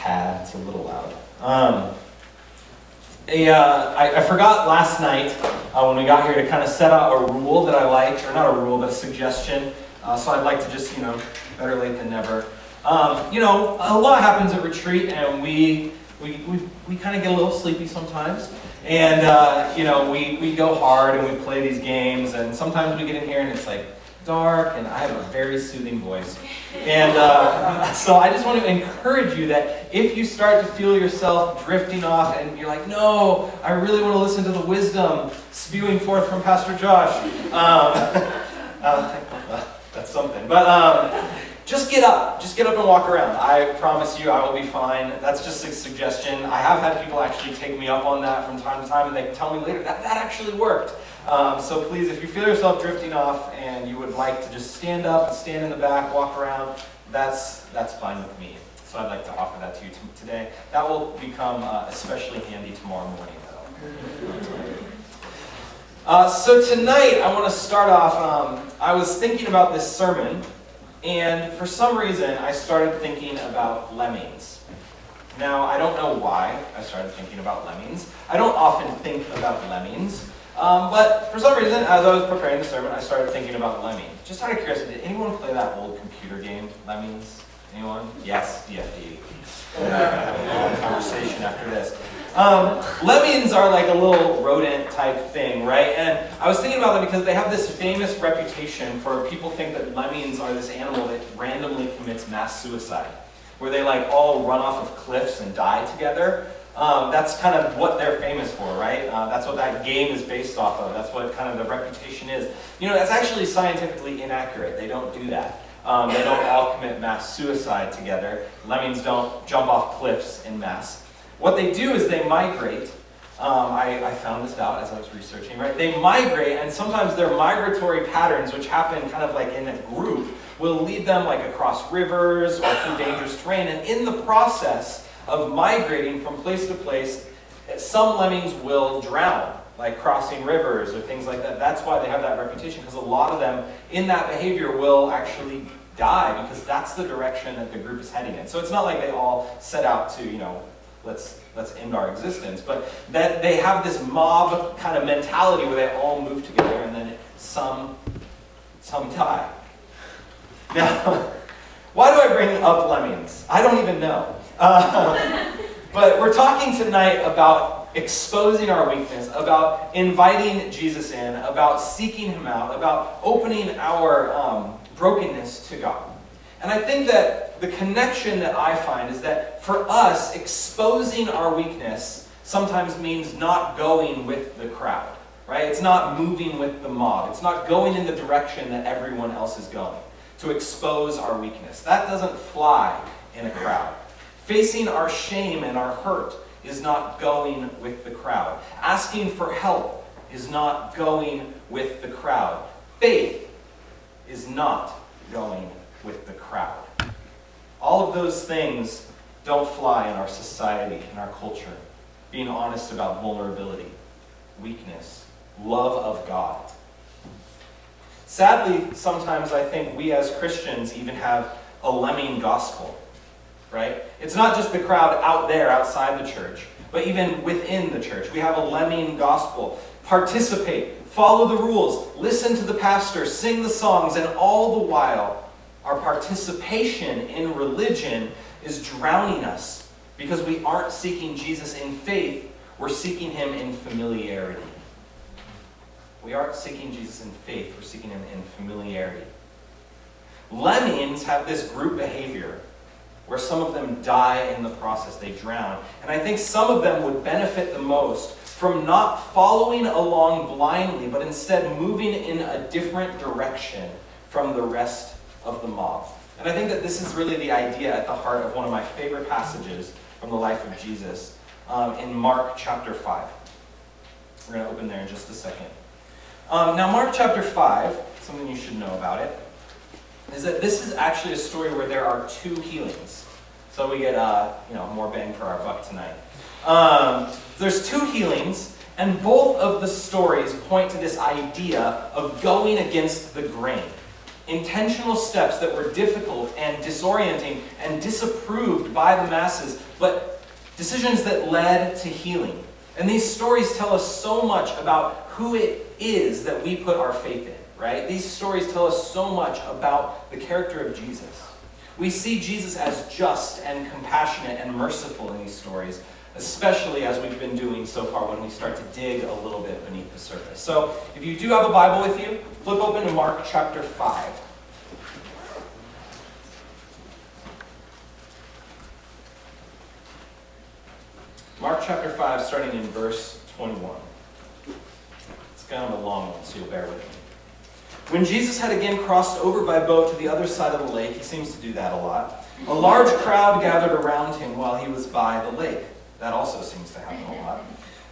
tad. It's a little loud. I forgot last night when we got here to kind of set out a rule that I liked, or not a rule, but a suggestion. So I'd like to just, better late than never. A lot happens at retreat, and we kind of get a little sleepy sometimes. And, we go hard and we play these games, and sometimes we get in here and it's like dark, and I have a very soothing voice. And so I just want to encourage you that if you start to feel yourself drifting off and you're like, no, I really want to listen to the wisdom spewing forth from Pastor Josh. That's something. But just get up. Just get up and walk around. I promise you I will be fine. That's just a suggestion. I have had people actually take me up on that from time to time, and they tell me later that actually worked. So please, if you feel yourself drifting off and you would like to just stand up, stand in the back, walk around, that's fine with me. So I'd like to offer that to you today. That will become especially handy tomorrow morning, though. So tonight, I want to start off, I was thinking about this sermon, and for some reason, I started thinking about lemmings. Now, I don't know why I started thinking about lemmings. I don't often think about lemmings. But for some reason, as I was preparing the sermon, I started thinking about lemmings. Just out of curiosity, did anyone play that old computer game, Lemmings? Anyone? Yes, DFD. We're going to have a long conversation after this. Lemmings are like a little rodent type thing, right? And I was thinking about them because they have this famous reputation for people think that lemmings are this animal that randomly commits mass suicide, where they like all run off of cliffs and die together. That's kind of what they're famous for, right? That's what that game is based off of. That's what kind of the reputation is. That's actually scientifically inaccurate. They don't do that. They don't all commit mass suicide together. Lemmings don't jump off cliffs en masse. What they do is they migrate. I found this out as I was researching, right? They migrate, and sometimes their migratory patterns, which happen kind of like in a group, will lead them like across rivers or through dangerous terrain. And in the process of migrating from place to place, some lemmings will drown, like crossing rivers or things like that. That's why they have that reputation, because a lot of them in that behavior will actually die, because that's the direction that the group is heading in. So it's not like they all set out to, let's end our existence, but that they have this mob kind of mentality where they all move together, and then some die. Now, why do I bring up lemmings? I don't even know. But we're talking tonight about exposing our weakness, about inviting Jesus in, about seeking him out, about opening our brokenness to God. And I think that the connection that I find is that for us, exposing our weakness sometimes means not going with the crowd, right? It's not moving with the mob. It's not going in the direction that everyone else is going to expose our weakness. That doesn't fly in a crowd. Facing our shame and our hurt is not going with the crowd. Asking for help is not going with the crowd. Faith is not going with the crowd. All of those things don't fly in our society, in our culture. Being honest about vulnerability, weakness, love of God. Sadly, sometimes I think we as Christians even have a lemming gospel, right? It's not just the crowd out there outside the church, but even within the church. We have a lemming gospel. Participate, follow the rules, listen to the pastor, sing the songs, and all the while, our participation in religion is drowning us because we aren't seeking Jesus in faith, we're seeking him in familiarity. We aren't seeking Jesus in faith, we're seeking him in familiarity. Lemmings have this group behavior where some of them die in the process, they drown. And I think some of them would benefit the most from not following along blindly, but instead moving in a different direction from the rest of the mob. And I think that this is really the idea at the heart of one of my favorite passages from the life of Jesus in Mark chapter 5. We're going to open there in just a second. Now Mark chapter 5, something you should know about it, is that this is actually a story where there are two healings. So we get more bang for our buck tonight. There's two healings, and both of the stories point to this idea of going against the grain. Intentional steps that were difficult and disorienting and disapproved by the masses, but decisions that led to healing. And these stories tell us so much about who it is that we put our faith in, right? These stories tell us so much about the character of Jesus. We see Jesus as just and compassionate and merciful in these stories, especially as we've been doing so far when we start to dig a little bit beneath the surface. So if you do have a Bible with you, flip open to Mark chapter 5. Mark chapter 5, starting in verse 21. It's kind of a long one, so you'll bear with me. When Jesus had again crossed over by boat to the other side of the lake, he seems to do that a lot, a large crowd gathered around him while he was by the lake. That also seems to happen a lot.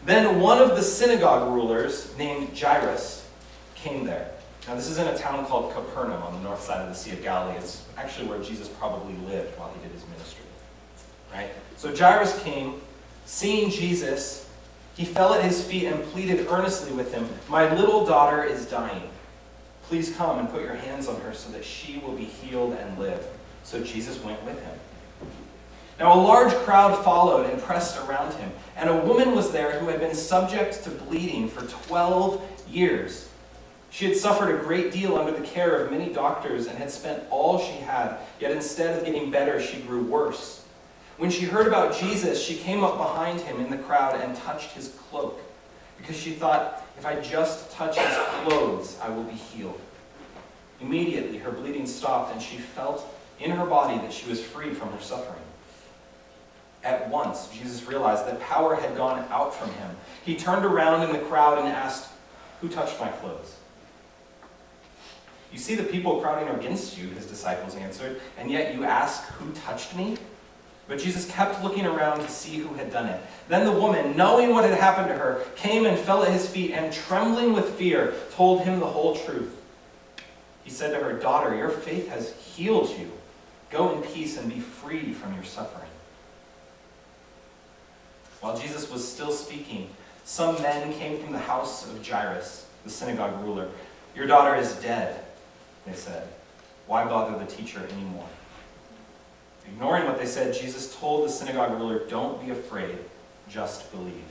Then one of the synagogue rulers, named Jairus, came there. Now this is in a town called Capernaum on the north side of the Sea of Galilee. It's actually where Jesus probably lived while he did his ministry. Right? So Jairus came, seeing Jesus, he fell at his feet and pleaded earnestly with him, "My little daughter is dying. Please come and put your hands on her so that she will be healed and live." So Jesus went with him. Now a large crowd followed and pressed around him, and a woman was there who had been subject to bleeding for 12 years. She had suffered a great deal under the care of many doctors and had spent all she had, yet instead of getting better, she grew worse. When she heard about Jesus, she came up behind him in the crowd and touched his cloak, because she thought, "If I just touch his clothes, I will be healed." Immediately, her bleeding stopped, and she felt in her body that she was free from her suffering. At once, Jesus realized that power had gone out from him. He turned around in the crowd and asked, "Who touched my clothes?" "You see the people crowding against you," his disciples answered, "and yet you ask, 'Who touched me?'" But Jesus kept looking around to see who had done it. Then the woman, knowing what had happened to her, came and fell at his feet, and trembling with fear, told him the whole truth. He said to her, "Daughter, your faith has healed you. Go in peace and be freed from your suffering." While Jesus was still speaking, some men came from the house of Jairus, the synagogue ruler. "Your daughter is dead," they said. "Why bother the teacher anymore?" Ignoring what they said, Jesus told the synagogue ruler, "Don't be afraid, just believe."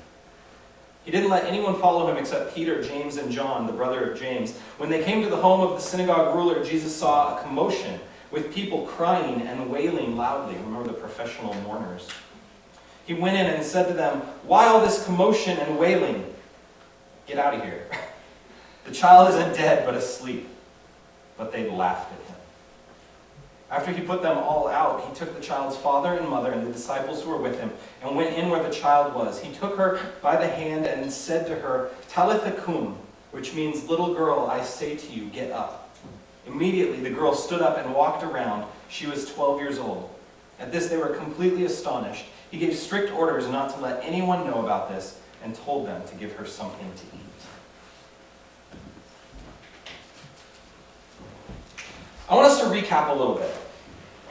He didn't let anyone follow him except Peter, James, and John, the brother of James. When they came to the home of the synagogue ruler, Jesus saw a commotion with people crying and wailing loudly. Remember the professional mourners. He went in and said to them, "Why all this commotion and wailing? Get out of here. The child isn't dead, but asleep." But they laughed at him. After he put them all out, he took the child's father and mother and the disciples who were with him and went in where the child was. He took her by the hand and said to her, "Talitha kum," which means, "Little girl, I say to you, get up." Immediately the girl stood up and walked around. She was 12 years old. At this they were completely astonished. He gave strict orders not to let anyone know about this and told them to give her something to eat. I want us to recap a little bit,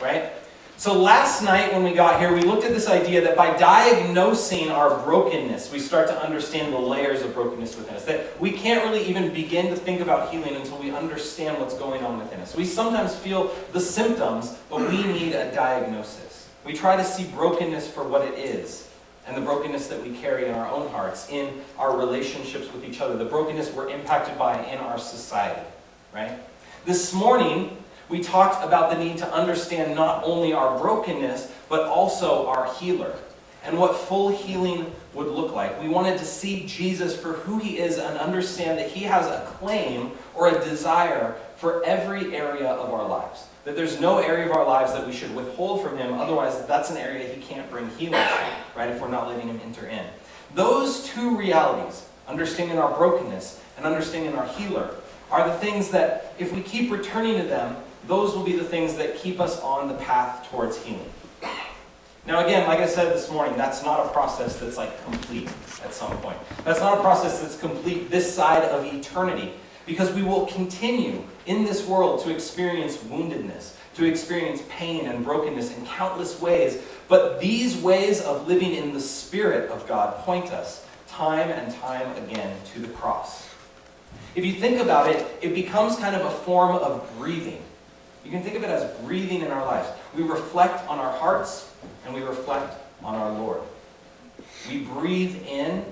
right? So last night when we got here, we looked at this idea that by diagnosing our brokenness, we start to understand the layers of brokenness within us. That we can't really even begin to think about healing until we understand what's going on within us. We sometimes feel the symptoms, but we need a diagnosis. We try to see brokenness for what it is, and the brokenness that we carry in our own hearts, in our relationships with each other, the brokenness we're impacted by in our society, right? This morning, we talked about the need to understand not only our brokenness, but also our healer, and what full healing would look like. We wanted to see Jesus for who he is and understand that he has a claim or a desire for every area of our lives. That there's no area of our lives that we should withhold from him, otherwise that's an area he can't bring healing to, right, if we're not letting him enter in. Those two realities, understanding our brokenness and understanding our healer, are the things that, if we keep returning to them, those will be the things that keep us on the path towards healing. Now again, like I said this morning, that's not a process that's like complete at some point. That's not a process that's complete this side of eternity, because we will continue in this world to experience woundedness, to experience pain and brokenness in countless ways. But these ways of living in the Spirit of God point us time and time again to the cross. If you think about it, it becomes kind of a form of breathing. You can think of it as breathing in our lives. We reflect on our hearts, and we reflect on our Lord. We breathe in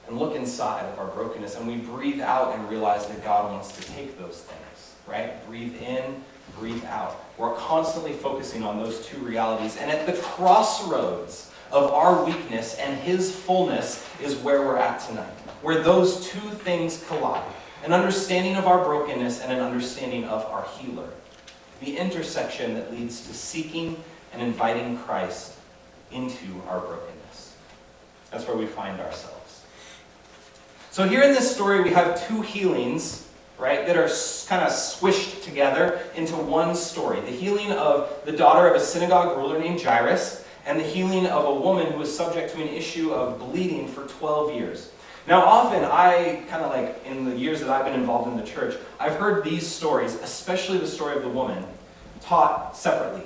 and look inside of our brokenness, and we breathe out and realize that God wants to take those things, right? Breathe in, breathe out. We're constantly focusing on those two realities, and at the crossroads of our weakness and His fullness is where we're at tonight, where those two things collide. An understanding of our brokenness and an understanding of our healer. The intersection that leads to seeking and inviting Christ into our brokenness. That's where we find ourselves. So here in this story we have two healings, right, that are kind of squished together into one story. The healing of the daughter of a synagogue ruler named Jairus, and the healing of a woman who was subject to an issue of bleeding for 12 years. Now often, in the years that I've been involved in the church, I've heard these stories, especially the story of the woman, taught separately.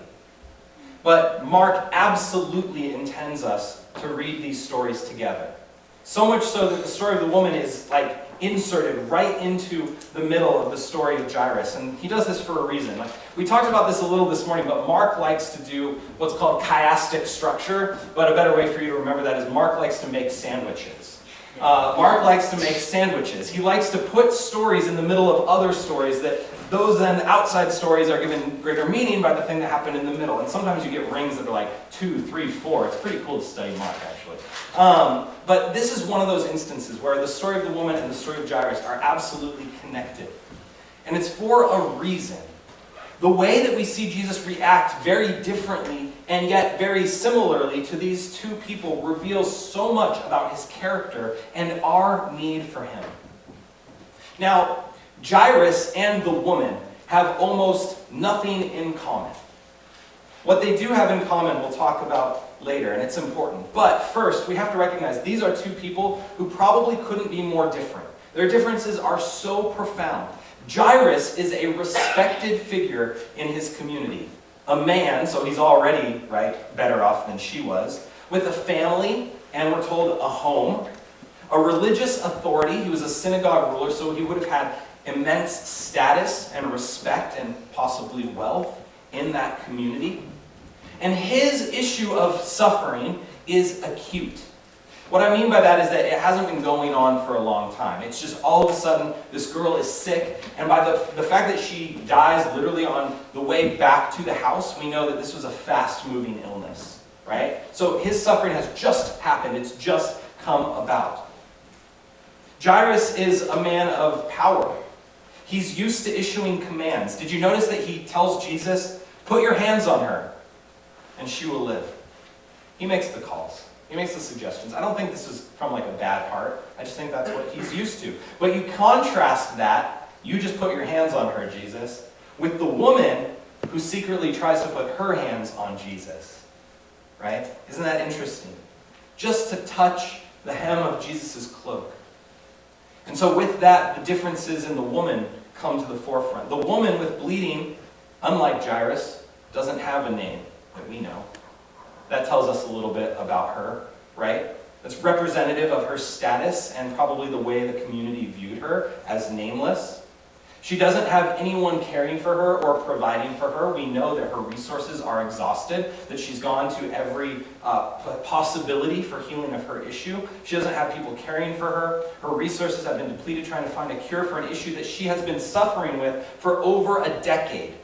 But Mark absolutely intends us to read these stories together. So much so that the story of the woman is inserted right into the middle of the story of Jairus. And he does this for a reason. We talked about this a little this morning, but Mark likes to do what's called chiastic structure. But a better way for you to remember that is Mark likes to make sandwiches. Mark likes to make sandwiches. He likes to put stories in the middle of other stories that those then outside stories are given greater meaning by the thing that happened in the middle. And sometimes you get rings that are 2, 3, 4. It's pretty cool to study Mark, actually. But this is one of those instances where the story of the woman and the story of Jairus are absolutely connected. And it's for a reason. The way that we see Jesus react very differently and yet very similarly to these two people reveals so much about his character and our need for him. Now, Jairus and the woman have almost nothing in common. What they do have in common we'll talk about later, and it's important. But first, we have to recognize these are two people who probably couldn't be more different. Their differences are so profound. Jairus is a respected figure in his community. A man, so he's already, better off than she was, with a family, and we're told a home, a religious authority. He was a synagogue ruler, so he would have had immense status and respect and possibly wealth in that community. And his issue of suffering is acute. What I mean by that is that it hasn't been going on for a long time. It's just all of a sudden this girl is sick, and by the fact that she dies literally on the way back to the house, we know that this was a fast-moving illness, right? So his suffering has just happened. It's just come about. Jairus is a man of power. He's used to issuing commands. Did you notice that he tells Jesus, "Put your hands on her, and she will live"? He makes the calls. He makes the suggestions. I don't think this is from a bad heart. I just think that's what he's used to. But you contrast that, you just put your hands on her, Jesus, with the woman who secretly tries to put her hands on Jesus. Right? Isn't that interesting? Just to touch the hem of Jesus' cloak. And so with that, the differences in the woman come to the forefront. The woman with bleeding, unlike Jairus, doesn't have a name that we know. That tells us a little bit about her, right? That's representative of her status and probably the way the community viewed her as nameless. She doesn't have anyone caring for her or providing for her. We know that her resources are exhausted, that she's gone to every possibility for healing of her issue. She doesn't have people caring for her. Her resources have been depleted trying to find a cure for an issue that she has been suffering with for over a decade.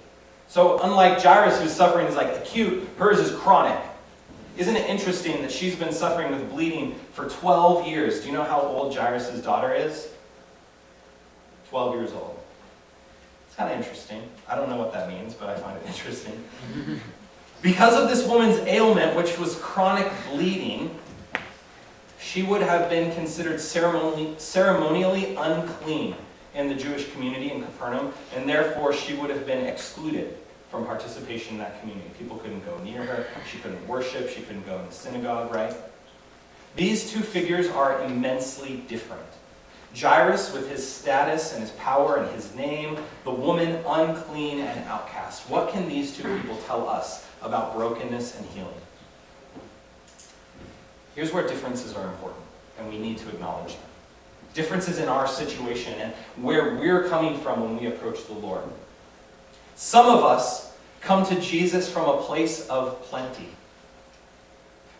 So unlike Jairus, whose suffering is acute, hers is chronic. Isn't it interesting that she's been suffering with bleeding for 12 years? Do you know how old Jairus' daughter is? 12 years old. It's kind of interesting. I don't know what that means, but I find it interesting. Because of this woman's ailment, which was chronic bleeding, she would have been considered ceremonially unclean in the Jewish community in Capernaum, and therefore she would have been excluded from participation in that community. People couldn't go near her, she couldn't worship, she couldn't go in the synagogue, right? These two figures are immensely different. Jairus with his status and his power and his name, the woman unclean and outcast. What can these two people tell us about brokenness and healing? Here's where differences are important, and we need to acknowledge them. differences in our situation and where we're coming from when we approach the Lord. Some of us come to Jesus from a place of plenty.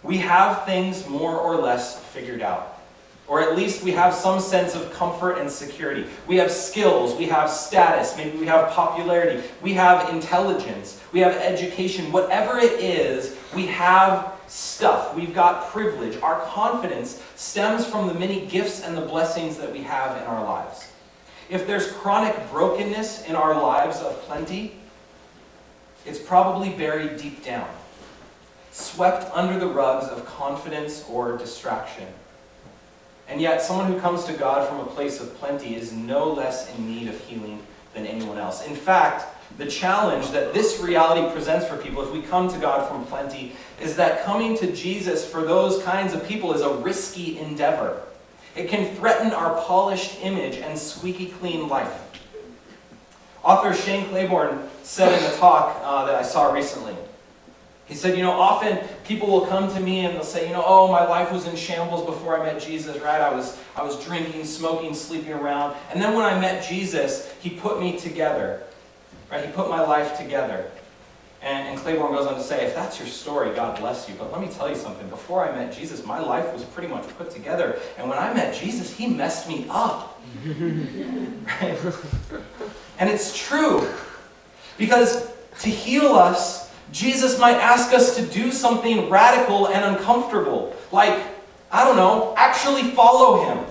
We have things more or less figured out. Or at least we have some sense of comfort and security. We have skills, we have status, maybe we have popularity, we have intelligence, we have education. Whatever it is, we have stuff. We've got privilege. Our confidence stems from the many gifts and the blessings that we have in our lives. If there's chronic brokenness in our lives of plenty, it's probably buried deep down, swept under the rugs of confidence or distraction. And yet, someone who comes to God from a place of plenty is no less in need of healing than anyone else. In fact, the challenge that this reality presents for people, if we come to God from plenty, is that coming to Jesus for those kinds of people is a risky endeavor. It can threaten our polished image and squeaky clean life. Author Shane Claiborne said in a talk that I saw recently, he said, often people will come to me and they'll say, oh, my life was in shambles before I met Jesus, right? I was drinking, smoking, sleeping around. And then when I met Jesus, he put me together, right? He put my life together. And Claiborne goes on to say, if that's your story, God bless you. But let me tell you something. Before I met Jesus, my life was pretty much put together. And when I met Jesus, he messed me up. Right? And it's true. Because to heal us, Jesus might ask us to do something radical and uncomfortable. Like, actually follow him.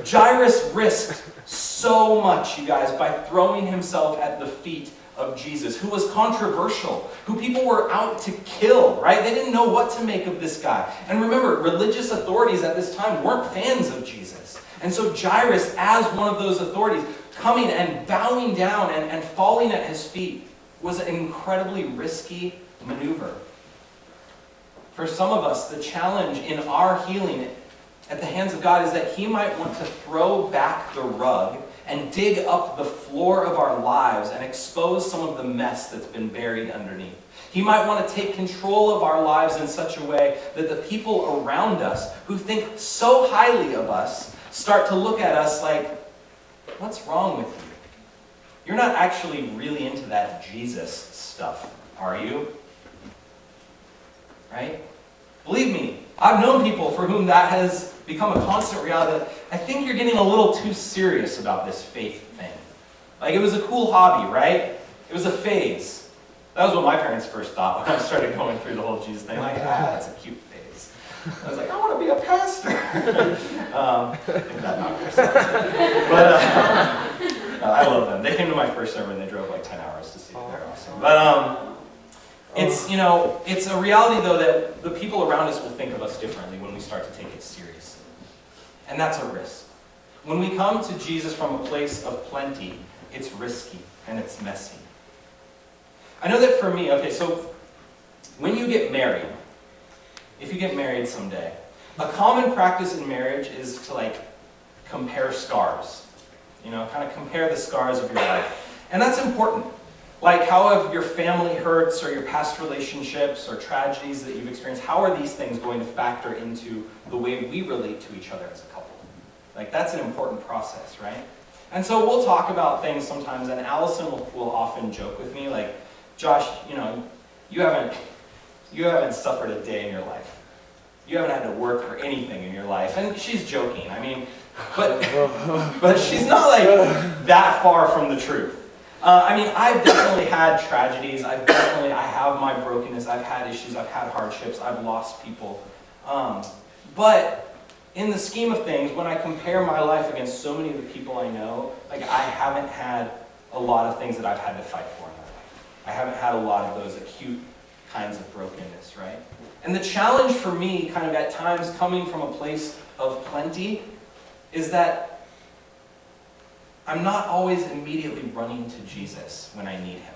Jairus risked so much, you guys, by throwing himself at the feet of Jesus, who was controversial, who people were out to kill, right? They didn't know what to make of this guy. And remember, religious authorities at this time weren't fans of Jesus. And so Jairus, as one of those authorities, coming and bowing down and falling at his feet was an incredibly risky maneuver. For some of us, the challenge in our healing at the hands of God is that he might want to throw back the rug and dig up the floor of our lives and expose some of the mess that's been buried underneath. He might want to take control of our lives in such a way that the people around us who think so highly of us start to look at us like, what's wrong with you? You're not actually really into that Jesus stuff, are you? Right? Believe me, I've known people for whom that has become a constant reality. I think you're getting a little too serious about this faith thing. Like, it was a cool hobby, right? It was a phase. That was what my parents first thought when I started going through the whole Jesus thing. Like, that's a cute phase. I was like, I want to be a pastor. That knocked yourself. But I love them. They came to my first sermon. They drove like 10 hours to see it. They're awesome. But it's a reality, though, that the people around us will think of us differently when we start to take it seriously. And that's a risk. When we come to Jesus from a place of plenty, it's risky and it's messy. I know that for me, so when you get married, if you get married someday, a common practice in marriage is to compare scars. Kind of compare the scars of your life. And that's important. Like, how have your family hurts or your past relationships or tragedies that you've experienced, how are these things going to factor into the way we relate to each other as a couple? That's an important process, right? And so we'll talk about things sometimes, and Allison will often joke with me, like, Josh, you haven't suffered a day in your life. You haven't had to work for anything in your life. And she's joking, but she's not that far from the truth. I've definitely had tragedies. I have my brokenness. I've had issues. I've had hardships. I've lost people. But in the scheme of things, when I compare my life against so many of the people I know, I haven't had a lot of things that I've had to fight for in my life. I haven't had a lot of those acute kinds of brokenness, right? And the challenge for me, kind of at times coming from a place of plenty, is that I'm not always immediately running to Jesus when I need him.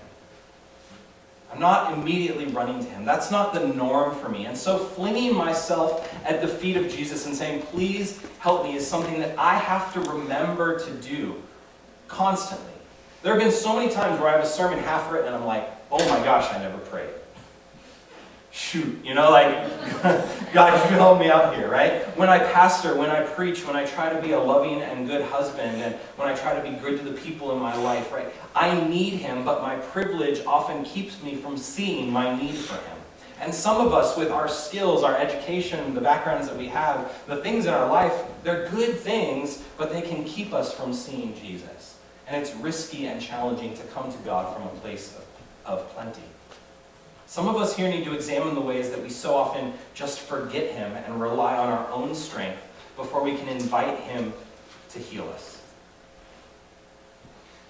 I'm not immediately running to him. That's not the norm for me. And so flinging myself at the feet of Jesus and saying, please help me, is something that I have to remember to do constantly. There have been so many times where I have a sermon half written and I'm like, oh my gosh, I never prayed. shoot, God, you help me out here, right? When I pastor, when I preach, when I try to be a loving and good husband, and when I try to be good to the people in my life, right? I need him, but my privilege often keeps me from seeing my need for him. And some of us, with our skills, our education, the backgrounds that we have, the things in our life, they're good things, but they can keep us from seeing Jesus. And it's risky and challenging to come to God from a place of plenty. Some of us here need to examine the ways that we so often just forget him and rely on our own strength before we can invite him to heal us.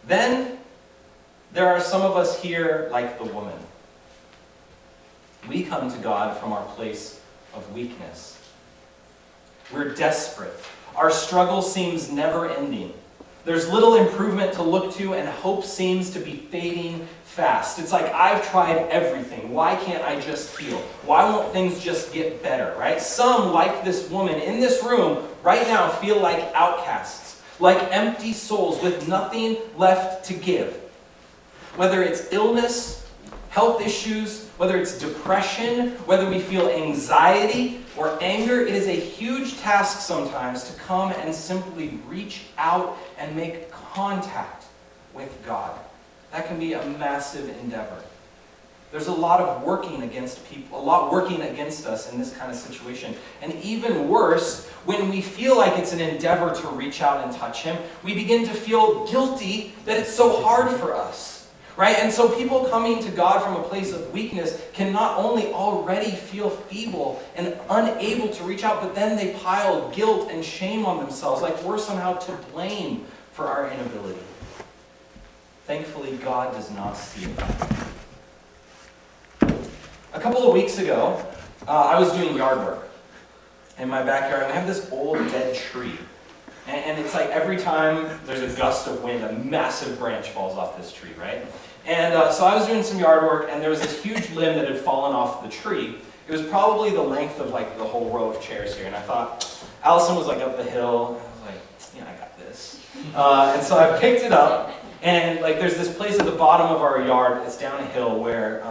Then, there are some of us here like the woman. We come to God from our place of weakness. We're desperate. Our struggle seems never ending. There's little improvement to look to, and hope seems to be fading fast. It's like, I've tried everything. Why can't I just heal? Why won't things just get better, right? Some, like this woman in this room right now, feel like outcasts, like empty souls with nothing left to give. Whether it's illness, health issues, whether it's depression, whether we feel anxiety or anger, it is a huge task sometimes to come and simply reach out and make contact with God. That can be a massive endeavor. There's a lot of working against people, a lot working against us in this kind of situation. And even worse, when we feel like it's an endeavor to reach out and touch him, we begin to feel guilty that it's so hard for us. Right? And so people coming to God from a place of weakness can not only already feel feeble and unable to reach out, but then they pile guilt and shame on themselves, like we're somehow to blame for our inability. Thankfully, God does not see it that way. A couple of weeks ago, I was doing yard work in my backyard, and I have this old dead tree. And it's like every time there's a gust of wind, a massive branch falls off this tree, right? And so I was doing some yard work, and there was this huge limb that had fallen off the tree. It was probably the length of like the whole row of chairs here. And I thought, Allison was like up the hill, and I was like, yeah, I got this. And so I picked it up, and like there's this place at the bottom of our yard, it's down a hill where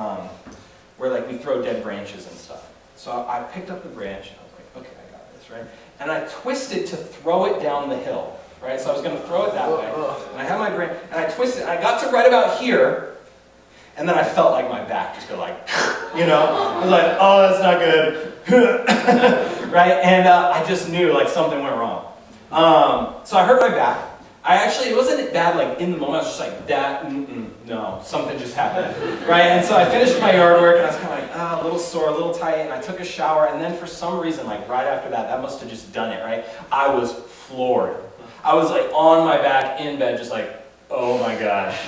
like we throw dead branches and stuff. So I picked up the branch, and I was like, okay, I got this, right? And I twisted to throw it down the hill, right? So I was going to throw it that way. And I had my branch, and I twisted, and I got to right about here, and then I felt like my back just go like, I was like, oh, that's not good, right? And I just knew like something went wrong. So I hurt my back. It wasn't bad like in the moment. I was just like, no, something just happened, right? And so I finished my yard work, and I was kind of like, a little sore, a little tight, and I took a shower, and then for some reason, like right after that must have just done it, right? I was floored. I was like on my back in bed, just like, oh my gosh.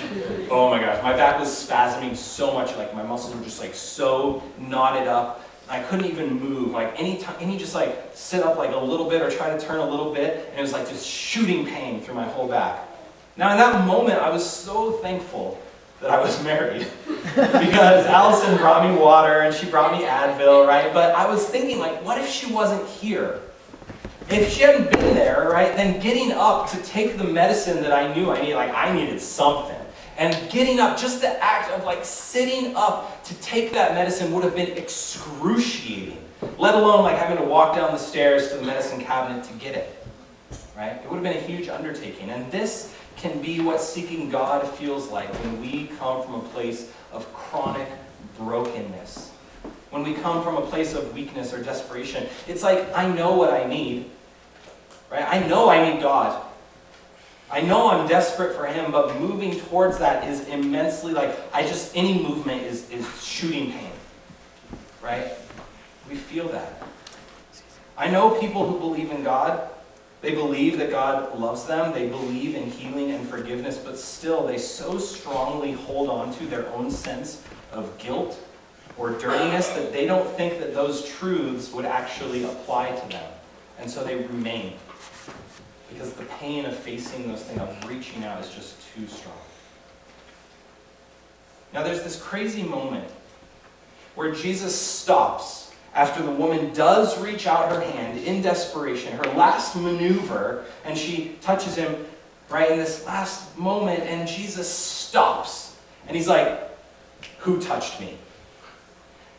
My back was spasming so much, like my muscles were just like so knotted up. I couldn't even move. Like any just like sit up like a little bit or try to turn a little bit, and it was like just shooting pain through my whole back. Now in that moment, I was so thankful that I was married because Allison brought me water and she brought me Advil, right? But I was thinking like, what if she wasn't here? If she hadn't been there, right, then getting up to take the medicine that I knew I needed, like I needed something. And getting up, just the act of like sitting up to take that medicine would have been excruciating, let alone like having to walk down the stairs to the medicine cabinet to get it, right? It would have been a huge undertaking. And this can be what seeking God feels like when we come from a place of chronic brokenness. When we come from a place of weakness or desperation. It's like, I know what I need, right? I know I need God. I know I'm desperate for him, but moving towards that is immensely like, any movement is shooting pain, right? We feel that. I know people who believe in God. They believe that God loves them. They believe in healing and forgiveness, but still they so strongly hold on to their own sense of guilt or dirtiness that they don't think that those truths would actually apply to them. And so they remain. Because the pain of facing those things, of reaching out, is just too strong. Now there's this crazy moment where Jesus stops after the woman does reach out her hand in desperation, her last maneuver, and she touches him right in this last moment, and Jesus stops. And he's like, who touched me?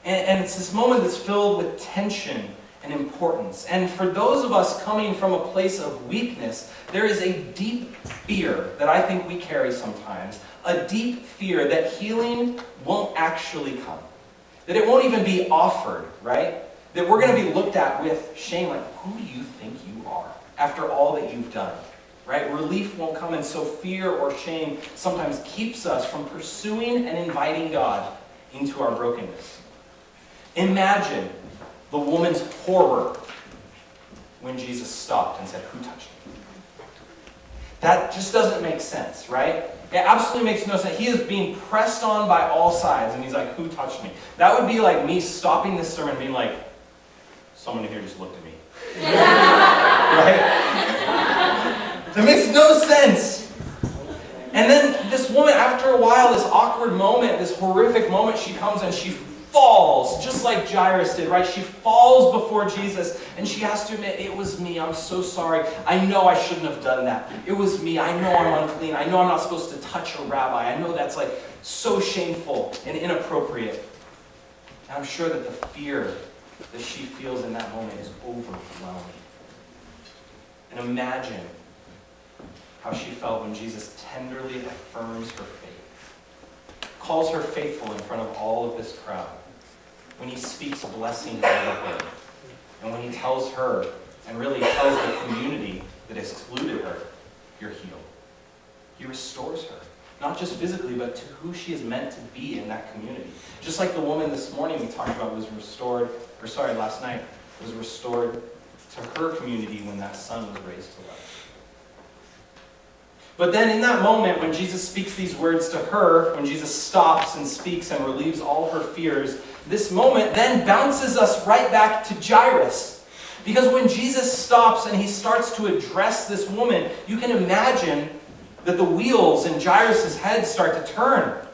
And it's this moment that's filled with tension and importance. And for those of us coming from a place of weakness, there is a deep fear that I think we carry sometimes, a deep fear that healing won't actually come, that it won't even be offered, right? That we're going to be looked at with shame, like, who do you think you are after all that you've done, right? Relief won't come, and so fear or shame sometimes keeps us from pursuing and inviting God into our brokenness. Imagine the woman's horror when Jesus stopped and said, "Who touched me?" That just doesn't make sense, right? It absolutely makes no sense. He is being pressed on by all sides, and he's like, "Who touched me?" That would be like me stopping this sermon and being like, "Someone here just looked at me." Right? That makes no sense. And then this woman, after a while, this awkward moment, this horrific moment, she comes and she falls, just like Jairus did, right? She falls before Jesus, and she has to admit, "It was me. I'm so sorry. I know I shouldn't have done that. It was me. I know I'm unclean. I know I'm not supposed to touch a rabbi. I know that's like so shameful and inappropriate." And I'm sure that the fear that she feels in that moment is overwhelming. And imagine how she felt when Jesus tenderly affirms her faith, calls her faithful in front of all of this crowd, when he speaks blessing over her, and when he tells her, and really tells the community that excluded her, "You're healed." He restores her, not just physically, but to who she is meant to be in that community. Just like the woman this morning we talked about last night, was restored to her community when that son was raised to life. But then in that moment, when Jesus speaks these words to her, when Jesus stops and speaks and relieves all her fears, this moment then bounces us right back to Jairus. Because when Jesus stops and he starts to address this woman, you can imagine that the wheels in Jairus' head start to turn.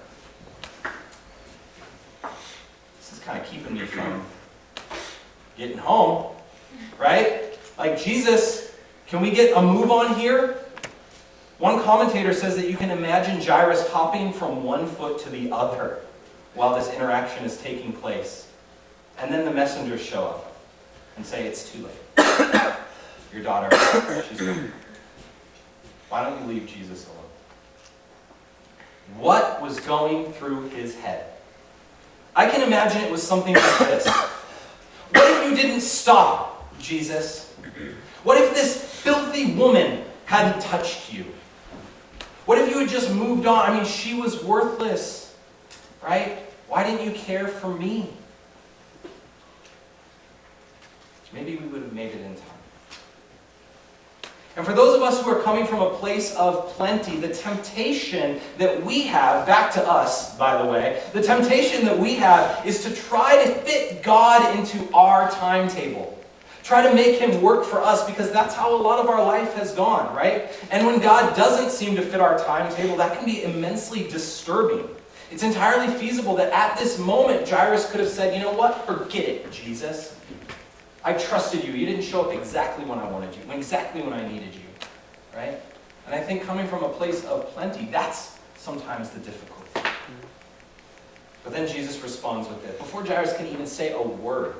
This is kind of keeping me from getting home, right? Like, Jesus, can we get a move on here? One commentator says that you can imagine Jairus hopping from one foot to the other while this interaction is taking place. And then the messengers show up and say, "It's too late. Your daughter, she's gone. Why don't you leave Jesus alone?" What was going through his head? I can imagine it was something like this. What if you didn't stop, Jesus? What if this filthy woman hadn't touched you? What if you had just moved on? I mean, she was worthless, right? Why didn't you care for me? Maybe we would have made it in time. And for those of us who are coming from a place of plenty, the temptation that we have, back to us, by the way, the temptation that we have is to try to fit God into our timetable. Try to make him work for us, because that's how a lot of our life has gone, right? And when God doesn't seem to fit our timetable, that can be immensely disturbing. It's entirely feasible that at this moment, Jairus could have said, "You know what? Forget it, Jesus. I trusted you. You didn't show up exactly when I wanted you, exactly when I needed you," right? And I think coming from a place of plenty, that's sometimes the difficulty. But then Jesus responds with it. Before Jairus can even say a word,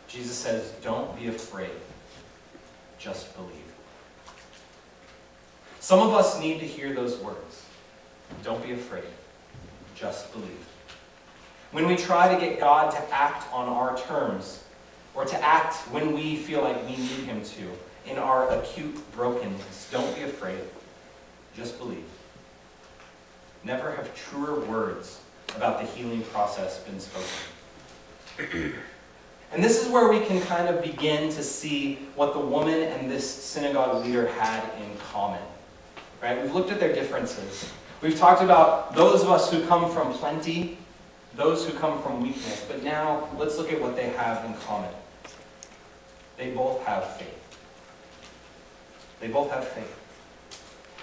Jesus says, "Don't be afraid, just believe." Some of us need to hear those words. Don't be afraid, just believe. When we try to get God to act on our terms, or to act when we feel like we need him to, in our acute brokenness, don't be afraid, just believe. Never have truer words about the healing process been spoken. And this is where we can kind of begin to see what the woman and this synagogue leader had in common. Right? We've looked at their differences. We've talked about those of us who come from plenty, those who come from weakness. But now, let's look at what they have in common. They both have faith. They both have faith.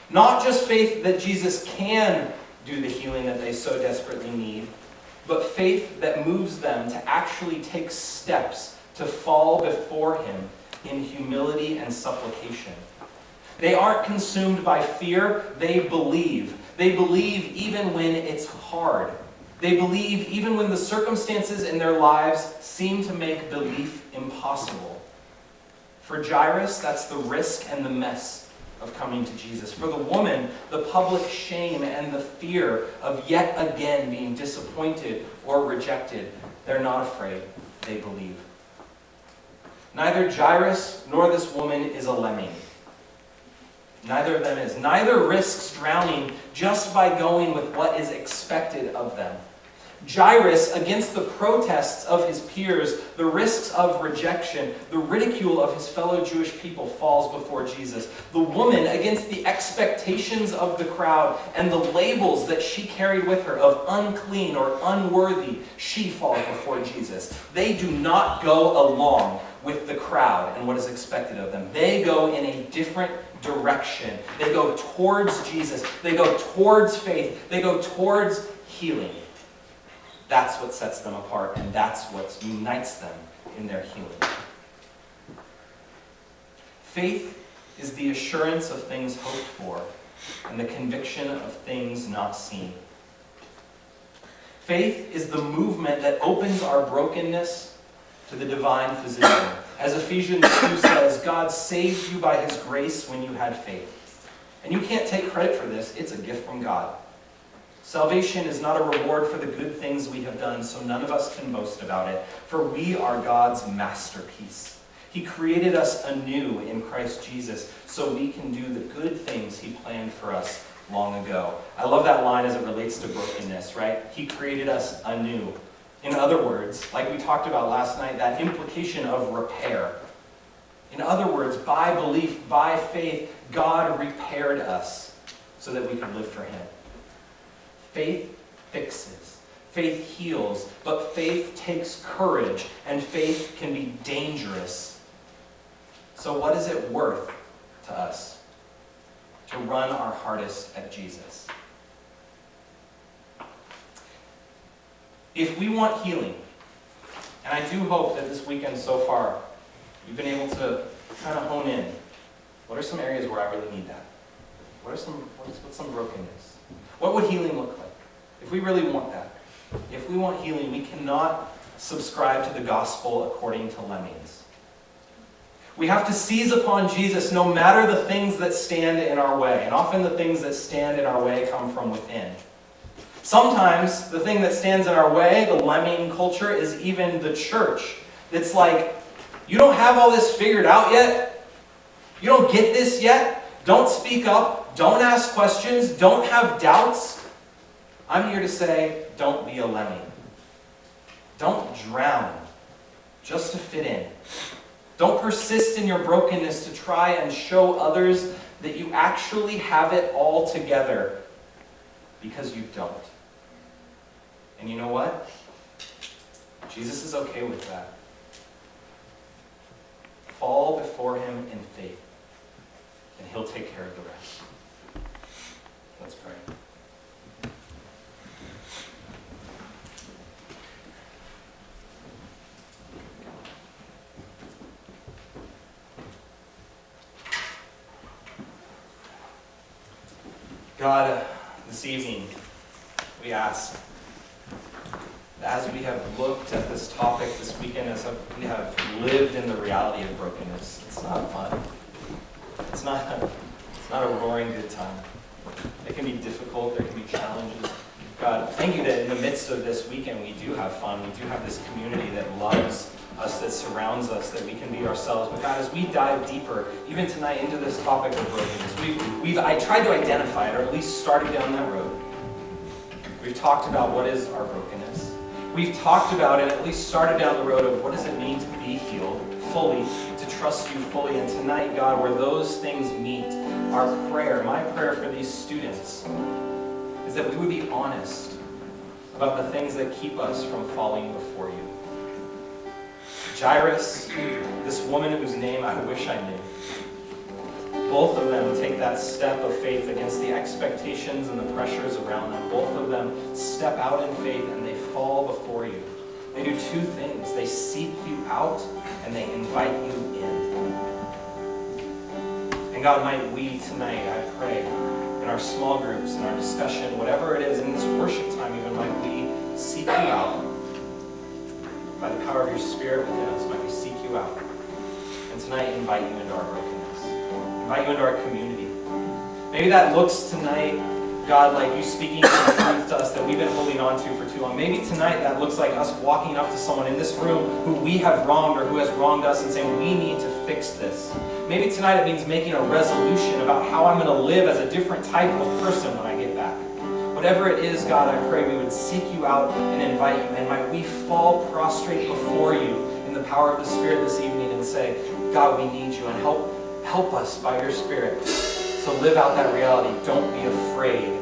Not just faith that Jesus can do the healing that they so desperately need, but faith that moves them to actually take steps to fall before him in humility and supplication. They aren't consumed by fear, they believe. They believe even when it's hard. They believe even when the circumstances in their lives seem to make belief impossible. For Jairus, that's the risk and the mess of coming to Jesus. For the woman, the public shame and the fear of yet again being disappointed or rejected. They're not afraid, they believe. Neither Jairus nor this woman is a lemming. Neither of them is. Neither risks drowning just by going with what is expected of them. Jairus, against the protests of his peers, the risks of rejection, the ridicule of his fellow Jewish people, falls before Jesus. The woman, against the expectations of the crowd and the labels that she carried with her of unclean or unworthy, she falls before Jesus. They do not go along with the crowd and what is expected of them. They go in a different direction. They go towards Jesus. They go towards faith. They go towards healing. That's what sets them apart, and that's what unites them in their healing. Faith is the assurance of things hoped for and the conviction of things not seen. Faith is the movement that opens our brokenness to the divine physician. As Ephesians 2 says, God saved you by his grace when you had faith. And you can't take credit for this. It's a gift from God. Salvation is not a reward for the good things we have done, so none of us can boast about it, for we are God's masterpiece. He created us anew in Christ Jesus so we can do the good things he planned for us long ago. I love that line as it relates to brokenness, right? He created us anew. In other words, like we talked about last night, that implication of repair. In other words, by belief, by faith, God repaired us so that we could live for him. Faith fixes, faith heals, but faith takes courage, and faith can be dangerous. So what is it worth to us to run our hardest at Jesus? If we want healing, and I do hope that this weekend so far, you've been able to kind of hone in, what are some areas where I really need that? What's some brokenness? What would healing look like? If we really want that, if we want healing, we cannot subscribe to the gospel according to lemmings. We have to seize upon Jesus no matter the things that stand in our way. And often the things that stand in our way come from within. Sometimes the thing that stands in our way, the lemming culture, is even the church. It's like, you don't have all this figured out yet? You don't get this yet? Don't speak up. Don't ask questions. Don't have doubts. I'm here to say, don't be a lemming. Don't drown just to fit in. Don't persist in your brokenness to try and show others that you actually have it all together, because you don't. And you know what? Jesus is okay with that. Fall before him in faith, and he'll take care of the rest. Let's pray. God, this evening, we ask that as we have looked at this topic this weekend, as we have lived in the reality of brokenness, it's not fun. It's not a roaring good time. It can be difficult. There can be challenges. God, thank you that in the midst of this weekend, we do have fun. We do have this community that loves us, that surrounds us, that we can be ourselves. But God, as we dive deeper, even tonight, into this topic of brokenness, I tried to identify it, or at least started down that road. We've talked about what is our brokenness. We've talked about and at least started down the road of what does it mean to be healed fully, to trust you fully. And tonight, God, where those things meet, our prayer, my prayer for these students, is that we would be honest about the things that keep us from falling before you. Jairus, this woman whose name I wish I knew. Both of them take that step of faith against the expectations and the pressures around them. Both of them step out in faith and they fall before you. They do two things. They seek you out and they invite you in. And God, might we tonight, I pray, in our small groups, in our discussion, whatever it is, in this worship time even, might we seek you out. By the power of your Spirit within us, might we seek you out. And tonight, invite you into our brokenness. Invite you into our community. Maybe that looks tonight, God, like you speaking some truth to us that we've been holding on to for too long. Maybe tonight that looks like us walking up to someone in this room who we have wronged or who has wronged us and saying, we need to fix this. Maybe tonight it means making a resolution about how I'm going to live as a different type of person when I get back. Whatever it is, God, I pray we would seek you out and invite you. And might we fall prostrate before you in the power of the Spirit this evening and say, God, we need you. And help us by your Spirit to live out that reality. Don't be afraid